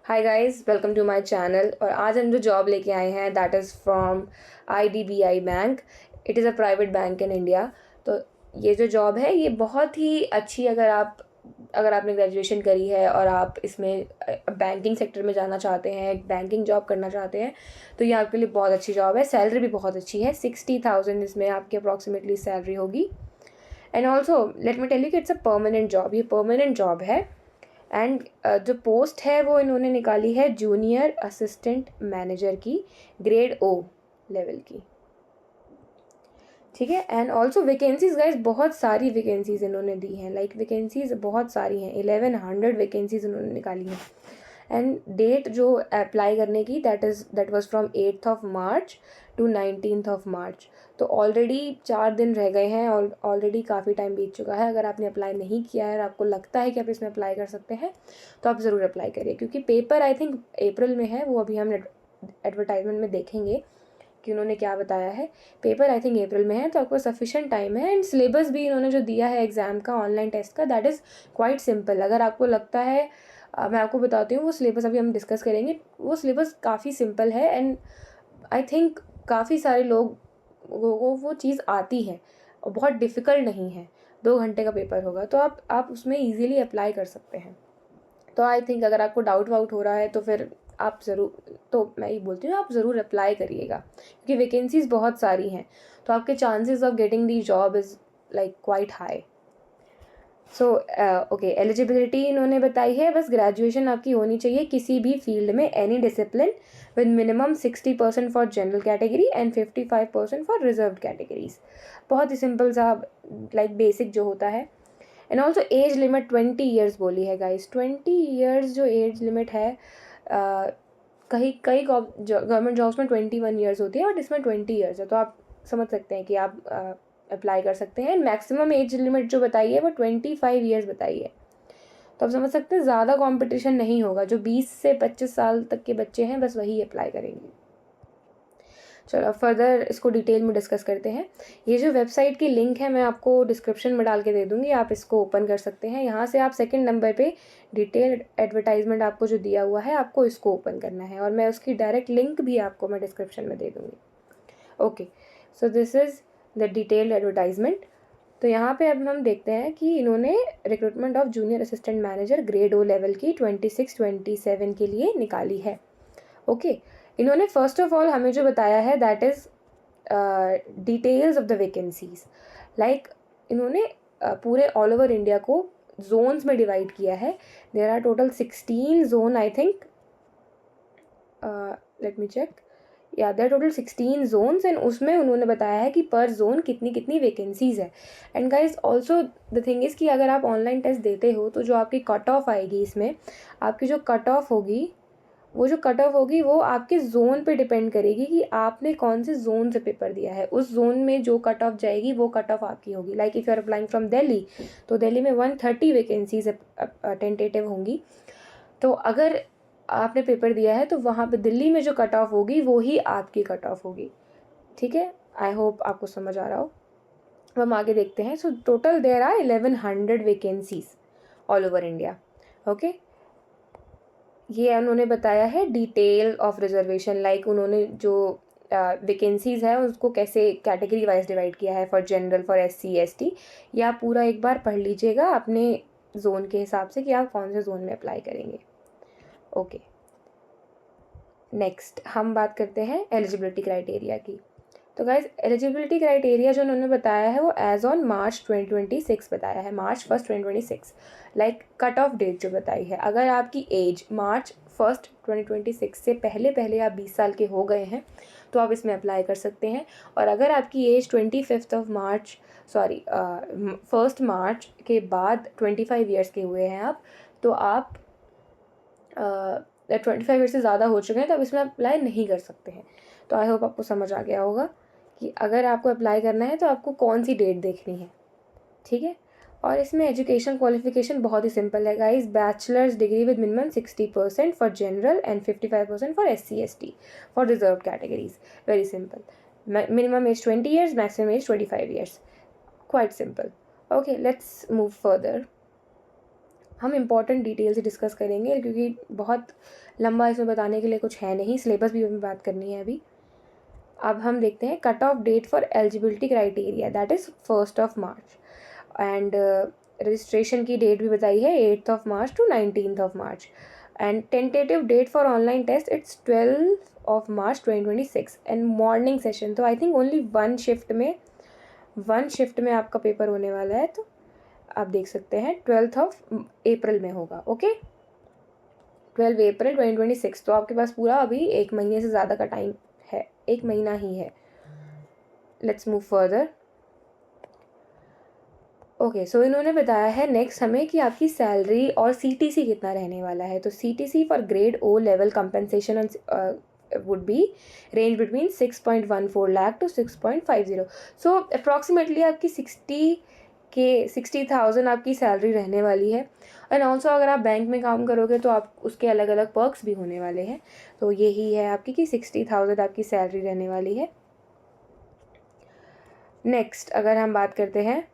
Hi guys, welcome to my channel. और आज हम जो जॉब लेके आए हैं that is from IDBI bank. It is a private bank in India. तो ये जो जॉब है ये बहुत ही अच्छी, अगर आपने ग्रेजुएशन करी है और आप इसमें बैंकिंग सेक्टर में जाना चाहते हैं, एक बैंकिंग जॉब करना चाहते हैं, तो ये आपके लिए बहुत अच्छी जॉब है। सैलरी भी बहुत अच्छी है, 60,000 इसमें आपकी अप्रॉक्सीमेटली सैलरी होगी। And also let me tell you कि इट्स अ परमानेंट जॉब, ये परमानेंट जॉब है। एंड जो पोस्ट है वो इन्होंने निकाली है जूनियर असिस्टेंट मैनेजर की, ग्रेड O लेवल की। ठीक है। एंड ऑल्सो वैकेंसीज गाइज, बहुत सारी वैकेंसीज इन्होंने दी हैं। लाइक वैकेंसीज बहुत सारी हैं, 1100 वैकेंसीज इन्होंने निकाली हैं। एंड डेट जो अप्लाई करने की that was from 8 March to 19 मार्च। तो ऑलरेडी 4 दिन रह गए हैं और ऑलरेडी काफ़ी टाइम बीत चुका है। अगर आपने अप्लाई नहीं किया है और आपको लगता है कि आप इसमें अप्लाई कर सकते हैं तो आप ज़रूर अप्लाई करिए, क्योंकि पेपर आई थिंक अप्रैल में है। वो अभी हम एडवर्टाइजमेंट में देखेंगे कि उन्होंने क्या बताया है। पेपर आई थिंक अप्रैल में है, तो आपको सफिशेंट टाइम है। एंड सिलेबस भी इन्होंने जो दिया है एग्ज़ाम का, ऑनलाइन टेस्ट का, दैट इज़ क्वाइट सिंपल। अगर आपको लगता है, मैं आपको बताती हूँ वो सिलेबस अभी हम डिस्कस करेंगे। वो सिलेबस काफ़ी सिंपल है एंड आई थिंक काफ़ी सारे लोग वो चीज़ आती है और बहुत डिफ़िकल्ट नहीं है। 2 घंटे का पेपर होगा, तो आप उसमें ईज़िली अप्लाई कर सकते हैं। तो आई थिंक अगर आपको डाउट वाउट हो रहा है तो फिर आप ज़रूर, तो मैं ये बोलती हूँ आप ज़रूर अप्लाई करिएगा, क्योंकि वैकेंसीज़ बहुत सारी हैं। तो आपके chances of getting the job is like quite high. So okay, eligibility इन्होंने बताई है, बस ग्रेजुएशन आपकी होनी चाहिए किसी भी फील्ड में, any discipline, with minimum 60% for general category and 55% for reserve categories. बहुत ही सिंपल सा, लाइक बेसिक जो होता है। And also age limit 20 years बोली है गाइज। 20 ईयर्स जो एज लिमिट है, कहीं कई गवर्नमेंट जॉब्स में 21 ईयर्स होती है और इसमें 20 ईयर्स है। तो आप समझ सकते हैं कि आप अप्लाई कर सकते हैं। मैक्सिमम एज लिमिट जो बताई है वो 25 ईयर्स बताई है। तो आप समझ सकते हैं ज़्यादा कंपटीशन नहीं होगा। जो 20 से 25 साल तक के बच्चे हैं बस वही अप्लाई करेंगे। चलो अब फर्दर इसको डिटेल में डिस्कस करते हैं। ये जो वेबसाइट की लिंक है मैं आपको डिस्क्रिप्शन में डाल के दे दूँगी, आप इसको ओपन कर सकते हैं। यहाँ से आप सेकंड नंबर पे डिटेल एडवर्टाइजमेंट आपको जो दिया हुआ है, आपको इसको ओपन करना है और मैं उसकी डायरेक्ट लिंक भी आपको मैं डिस्क्रिप्शन में दे दूँगी। Okay, so this is the detailed advertisement. तो यहाँ पे अब हम देखते हैं कि इन्होंने recruitment of junior assistant manager grade O level की 26-27 के लिए निकाली है। ओके, इन्होंने फर्स्ट ऑफ ऑल हमें जो बताया है that is details of the vacancies. Like इन्होंने पूरे ऑल ओवर इंडिया को जोन्स में डिवाइड किया है। There are total 16 zone I think, let me check, yeah there total 16 zones. And उसमें उन्होंने बताया है कि पर जोन कितनी कितनी वैकेंसीज है। And guys also the thing is कि अगर आप ऑनलाइन टेस्ट देते हो तो जो आपकी कट ऑफ आएगी, इसमें आपकी जो कट ऑफ होगी, वो आपके जोन पे डिपेंड करेगी कि आपने कौन से जोन से पेपर दिया है। उस जोन में जो कट ऑफ जाएगी वो कट ऑफ आपकी होगी। Like if you are applying from Delhi, तो दिल्ली में 130 वैकेंसीज टेंटेटिव होंगी। तो अगर आपने पेपर दिया है तो वहाँ पे दिल्ली में जो कट ऑफ होगी वो ही आपकी कट ऑफ होगी। ठीक है, आई होप आपको समझ आ रहा हो। अब हम आगे देखते हैं। So total there are 1100 vacancies all over India. Okay, ये उन्होंने बताया है डिटेल ऑफ रिजर्वेशन। लाइक उन्होंने जो वैकेंसीज़ है उसको कैसे कैटेगरी वाइज डिवाइड किया है, for general, for SC ST। ये आप पूरा एक बार पढ़ लीजिएगा अपने जोन के हिसाब से कि आप कौन से जोन में अप्लाई करेंगे। ओके, नेक्स्ट हम बात करते हैं एलिजिबिलिटी क्राइटेरिया की। तो गाइज एलिजिबिलिटी क्राइटेरिया जो उन्होंने बताया है वो एज ऑन मार्च 2026 बताया है, March 1, 2026। Like cut off date जो बताई है, अगर आपकी एज March 1, 2026 से पहले पहले आप 20 साल के हो गए हैं तो आप इसमें अप्लाई कर सकते हैं। और अगर आपकी एज 1 मार्च के बाद 25 ईयर्स के हुए हैं आप, तो आप 25 ईयर से ज़्यादा हो चुके हैं तो आप इसमें अप्लाई नहीं कर सकते हैं। तो आई होप आपको समझ आ गया होगा कि अगर आपको अप्लाई करना है तो आपको कौन सी डेट देखनी है। ठीक है, और इसमें एजुकेशन क्वालिफिकेशन बहुत ही सिंपल है guys. Bachelors degree with minimum 60% for general and 55% for SC ST for reserve categories. Very simple. Minimum age 20 years, maximum age 25 years. Quite simple. Okay, let's move further. हम important detail से discuss करेंगे क्योंकि बहुत लंबा इसमें बताने के लिए कुछ है नहीं, सिलेबस भी हमें बात करनी है अभी। अब हम देखते हैं cut off date for eligibility criteria, that is 1 March. And registration की डेट भी बताई है 8 March to 19 March. And tentative date for online test it's 12 March 2026 and morning session. तो I think only one shift में आपका paper होने वाला है, तो आप देख सकते हैं 12 अप्रैल में होगा। ओके, 12 अप्रैल 2026। तो आपके पास पूरा अभी 1 महीने से ज़्यादा का टाइम है, 1 महीना ही है। Let's move further. ओके, सो इन्होंने बताया है नेक्स्ट हमें कि आपकी सैलरी और सीटीसी कितना रहने वाला है। तो CTC for grade O level compensation would be range between 6.14 lakh to 6.50। So approximately आपकी 60,000 आपकी सैलरी रहने वाली है। एंड ऑल्सो अगर आप बैंक में काम करोगे तो आप उसके अलग अलग पर्क्स भी होने वाले हैं। तो यही है आपकी कि 60,000 आपकी सैलरी रहने वाली है। नेक्स्ट अगर हम बात करते हैं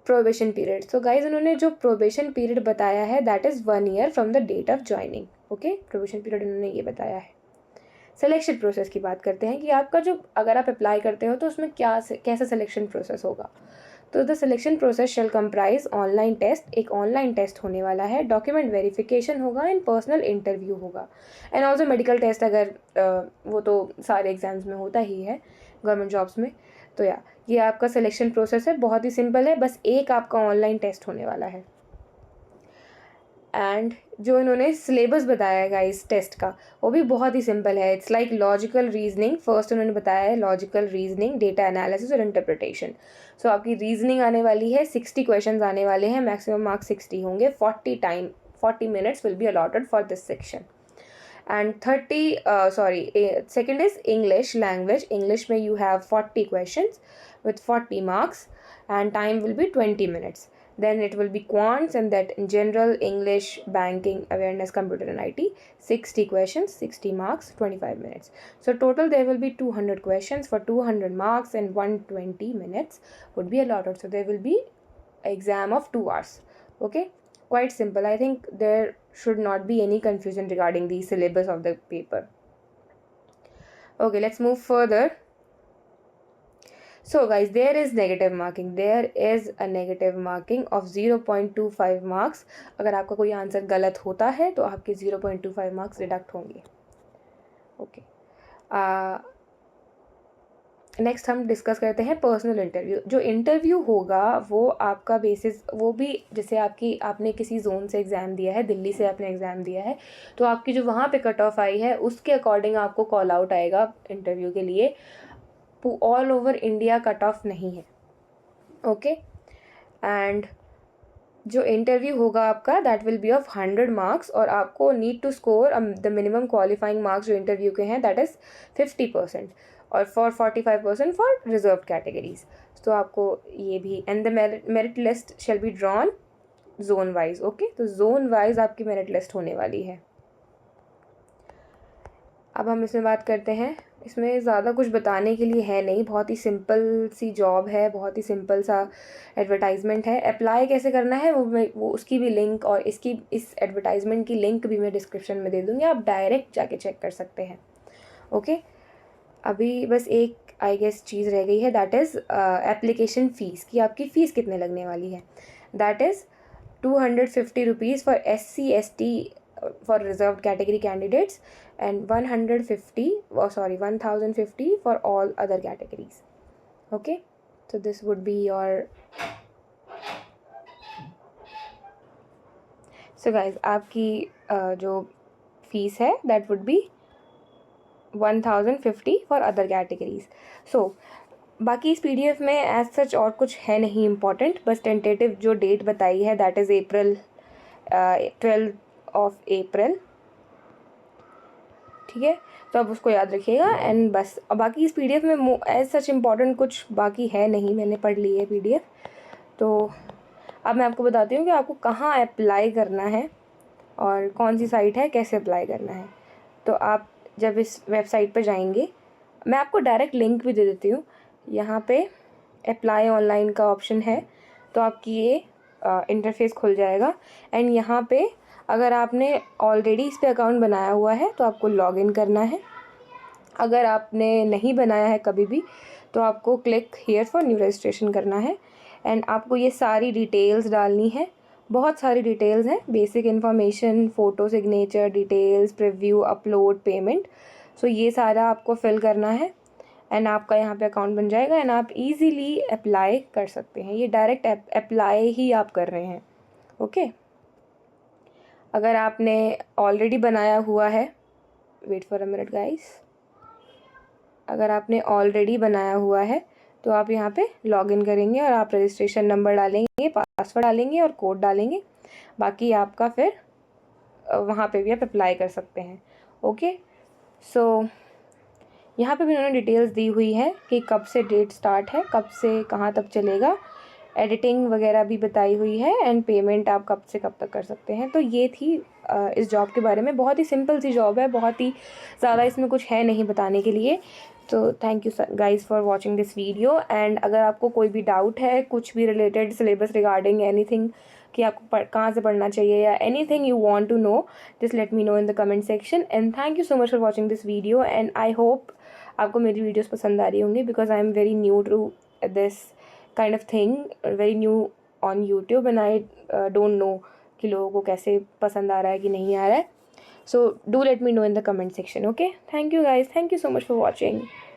प्रोबेशन पीरियड। सो गाइज उन्होंने जो प्रोबेशन पीरियड बताया है that is 1 year from the date of joining. Okay, probation period इन्होंने ये बताया है। सिलेक्शन प्रोसेस की बात करते हैं कि आपका जो अगर आप अप्लाई करते हो तो उसमें कैसा सिलेक्शन प्रोसेस होगा। तो the selection process shall comprise online test, एक ऑनलाइन टेस्ट होने वाला है, डॉक्यूमेंट वेरिफिकेशन होगा एंड पर्सनल इंटरव्यू होगा एंड ऑल्सो मेडिकल टेस्ट। अगर वो तो सारे एग्जाम्स में होता ही है गवर्नमेंट जॉब्स में। तो ये आपका सिलेक्शन प्रोसेस है, बहुत ही सिंपल है, बस एक आपका ऑनलाइन टेस्ट होने वाला है। एंड जो इन्होंने सिलेबस बताया है इस टेस्ट का वो भी बहुत ही सिंपल है। It's like logical reasoning. First उन्होंने बताया है लॉजिकल रीजनिंग, डेटा एनालिसिस और इंटरप्रिटेशन। सो आपकी रीजनिंग आने वाली है, 60 क्वेश्चन आने वाले हैं, मैक्सिमम मार्क्स 60 होंगे। 40 minutes will be allotted for this section. And second is English language. English में you have 40 questions with 40 marks and time will be 20 minutes. Then it will be quants and that in general English, banking, awareness, computer and IT, 60 questions, 60 marks, 25 minutes. So total there will be 200 questions for 200 marks and 120 minutes would be allotted. So there will be exam of 2 hours. Okay, quite simple. I think there should not be any confusion regarding the syllabus of the paper. Okay, let's move further. So guys, there is negative marking. There is a negative marking of 0.25 marks. अगर आपका कोई answer गलत होता है तो आपके 0.25 marks deduct होंगे। Okay, next हम डिस्कस करते हैं पर्सनल इंटरव्यू। जो इंटरव्यू होगा वो आपका बेसिस, वो भी जैसे आपने किसी जोन से एग्ज़ाम दिया है, दिल्ली से आपने एग्ज़ाम दिया है, तो आपकी जो वहाँ पे कट ऑफ आई है उसके अकॉर्डिंग आपको कॉल आउट आएगा इंटरव्यू के लिए। All over India cut off नहीं है। ओके, एंड जो इंटरव्यू होगा आपका that will be of 100 marks और आपको need to score the minimum qualifying marks जो इंटरव्यू के हैं दैट इज़ 50% और फॉर 45% फॉर रिजर्व कैटेगरीज। तो आपको ये भी and the merit list shall be drawn zone wise. Okay, तो जोन वाइज आपकी मेरिट लिस्ट होने वाली है। अब हम इसमें बात करते हैं, इसमें ज़्यादा कुछ बताने के लिए है नहीं, बहुत ही सिंपल सी जॉब है, बहुत ही सिंपल सा एडवर्टाइजमेंट है। अप्लाई कैसे करना है वो उसकी भी लिंक और इस एडवर्टाइजमेंट की लिंक भी मैं डिस्क्रिप्शन में दे दूँगी, आप डायरेक्ट जाके चेक कर सकते हैं। ओके, अभी बस एक आई गेस चीज़ रह गई है दैट इज़ एप्लीकेशन फ़ीस की आपकी फ़ीस कितने लगने वाली है। That is 250 rupees for SC/ST for reserved category candidates and 1050 for all other categories. Okay, so this would be your, so guys आपकी जो फीस है that would be 1050 for other categories. So बाकी इस PDF में as such और कुछ है नहीं इम्पॉर्टेंट, बस टेंटेटिव जो डेट बताई है दैट इज़ 12 अप्रैल। ठीक है, तो अब उसको याद रखिएगा एंड बस। अब बाकी इस PDF में एज सच इम्पॉर्टेंट कुछ बाकी है नहीं, मैंने पढ़ ली है PDF। तो अब मैं आपको बताती हूँ कि आपको कहाँ अप्लाई करना है और कौन सी साइट है, कैसे अप्लाई करना है। तो आप जब इस वेबसाइट पर जाएंगे, मैं आपको डायरेक्ट लिंक भी दे देती हूँ। यहाँ पे अप्लाई ऑनलाइन का ऑप्शन है, तो आपकी ये इंटरफेस खुल जाएगा। एंड यहाँ पे अगर आपने ऑलरेडी इस पे अकाउंट बनाया हुआ है तो आपको लॉगिन करना है। अगर आपने नहीं बनाया है कभी भी तो आपको click here for new registration करना है। एंड आपको ये सारी डिटेल्स डालनी है, बहुत सारी डिटेल्स हैं, basic information, photo, signature details, preview, upload, payment. So ये सारा आपको फिल करना है एंड आपका यहाँ पे अकाउंट बन जाएगा एंड आप इजीली अप्लाई कर सकते हैं। ये डायरेक्ट अप्लाई ही आप कर रहे हैं। ओके, अगर आपने ऑलरेडी बनाया हुआ है, wait for a minute guys, अगर आपने ऑलरेडी बनाया हुआ है तो आप यहाँ पे लॉगिन करेंगे और आप रजिस्ट्रेशन नंबर डालेंगे, पासवर्ड डालेंगे और कोड डालेंगे। बाकी आपका फिर वहाँ पे भी आप अप्लाई कर सकते हैं। ओके, सो यहाँ पे भी उन्होंने डिटेल्स दी हुई है कि कब से डेट स्टार्ट है, कब से कहाँ तक चलेगा, एडिटिंग वगैरह भी बताई हुई है एंड पेमेंट आप कब से कब तक कर सकते हैं। तो ये थी इस जॉब के बारे में। बहुत ही सिंपल सी जॉब है, बहुत ही ज़्यादा इसमें कुछ है नहीं बताने के लिए। तो thank you guys for watching this video. And अगर आपको कोई भी डाउट है कुछ भी रिलेटेड सिलेबस रिगार्डिंग एनीथिंग कि आपको कहाँ से पढ़ना चाहिए या anything you want to know, just let me know in the comment section. And thank you so much for watching this video and I hope आपको मेरी वीडियोस पसंद आ रही होंगी because I am very new to this kind of thing, very new on YouTube and I don't know कि लोगों को कैसे पसंद आ रहा है कि नहीं आ रहा है। So do let me know in the comment section. Okay, thank you guys, thank you so much for watching.